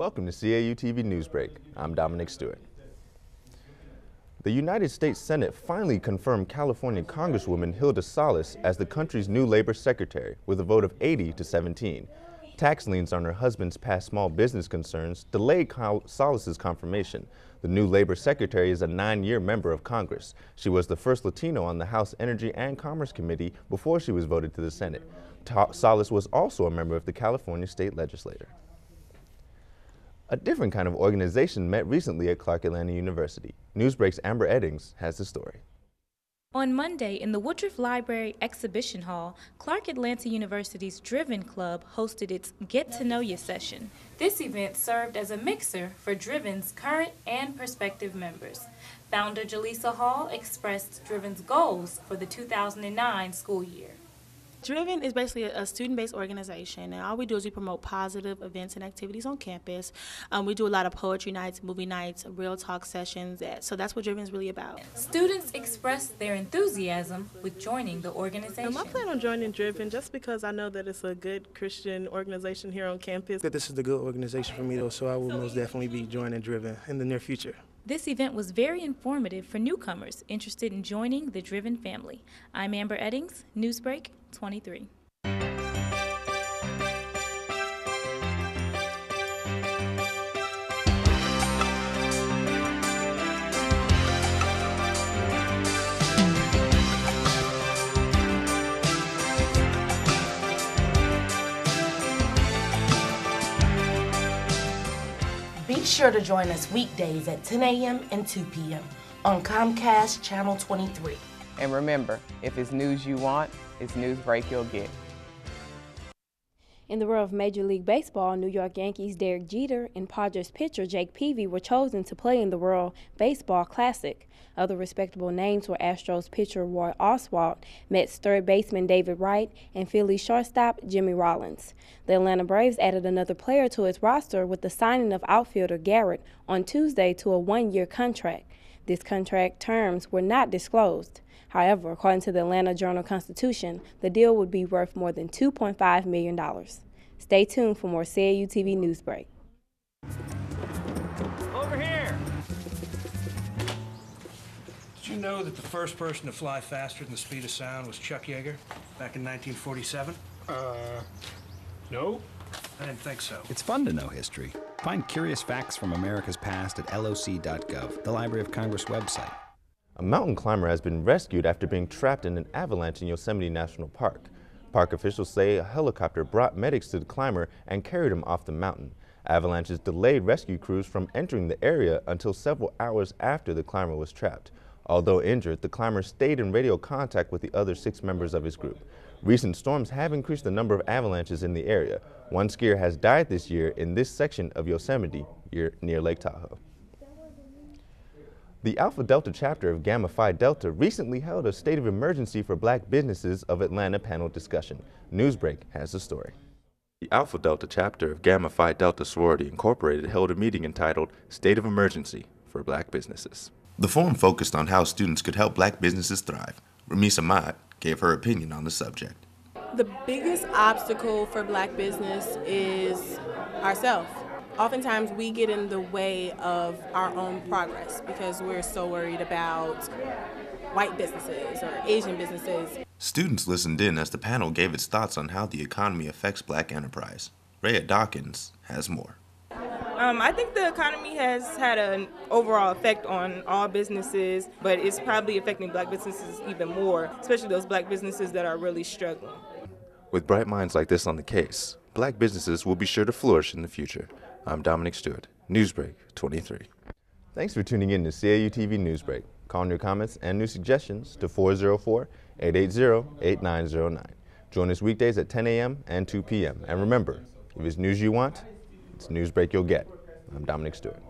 Welcome to CAU-TV Newsbreak. I'm Dominic Stewart. The United States Senate finally confirmed California Congresswoman Hilda Salas as the country's new labor secretary with a vote of 80 to 17. Tax liens on her husband's past small business concerns delayed Salas's confirmation. The new labor secretary is a 9-year member of Congress. She was the first Latino on the House Energy and Commerce Committee before she was voted to the Senate. Salas was also a member of the California State Legislature. A different kind of organization met recently at Clark Atlanta University. Newsbreak's Amber Eddings has the story. On Monday, in the Woodruff Library Exhibition Hall, Clark Atlanta University's Driven Club hosted its Get to Know You session. This event served as a mixer for Driven's current and prospective members. Founder Jaleesa Hall expressed Driven's goals for the 2009 school year. Driven is basically a student-based organization, and all we do is we promote positive events and activities on campus. We do a lot of poetry nights, movie nights, real talk sessions, so that's what Driven is really about. Students expressed their enthusiasm with joining the organization. I plan on joining Driven just because I know that it's a good Christian organization here on campus. This is the good organization for me, though, so I will most definitely be joining Driven in the near future. This event was very informative for newcomers interested in joining the Driven family. I'm Amber Eddings, Newsbreak 23. Be sure to join us weekdays at 10 a.m. and 2 p.m. on Comcast Channel 23. And remember, if it's news you want, it's Newsbreak you'll get. In the world of Major League Baseball, New York Yankees' Derek Jeter and Padres pitcher Jake Peavy were chosen to play in the World Baseball Classic. Other respectable names were Astros pitcher Roy Oswalt, Mets third baseman David Wright, and Phillies shortstop Jimmy Rollins. The Atlanta Braves added another player to its roster with the signing of outfielder Garrett on Tuesday to a 1-year contract. This contract terms were not disclosed. However, according to the Atlanta Journal-Constitution, the deal would be worth more than $2.5 million. Stay tuned for more CAU-TV Newsbreak. Over here! Did you know that the first person to fly faster than the speed of sound was Chuck Yeager back in 1947? No. I didn't think so. It's fun to know history. Find curious facts from America's past at loc.gov, the Library of Congress website. A mountain climber has been rescued after being trapped in an avalanche in Yosemite National Park. Park officials say a helicopter brought medics to the climber and carried him off the mountain. Avalanches delayed rescue crews from entering the area until several hours after the climber was trapped. Although injured, the climber stayed in radio contact with the other 6 members of his group. Recent storms have increased the number of avalanches in the area. One skier has died this year in this section of Yosemite near Lake Tahoe. The Alpha Delta chapter of Gamma Phi Delta recently held a state of emergency for black businesses of Atlanta panel discussion. Newsbreak has the story. The Alpha Delta chapter of Gamma Phi Delta Sorority Incorporated held a meeting entitled State of Emergency for Black Businesses. The forum focused on how students could help black businesses thrive. Ramis Ahmad gave her opinion on the subject. The biggest obstacle for black business is ourselves. Oftentimes we get in the way of our own progress because we're so worried about white businesses or Asian businesses. Students listened in as the panel gave its thoughts on how the economy affects black enterprise. Rhea Dawkins has more. I think the economy has had an overall effect on all businesses, but it's probably affecting black businesses even more, especially those black businesses that are really struggling. With bright minds like this on the case, black businesses will be sure to flourish in the future. I'm Dominic Stewart, Newsbreak 23. Thanks for tuning in to CAU-TV Newsbreak. Call in your comments and new suggestions to 404-880-8909. Join us weekdays at 10 a.m. and 2 p.m. And remember, if it's news you want, it's Newsbreak you'll get. I'm Dominic Stewart.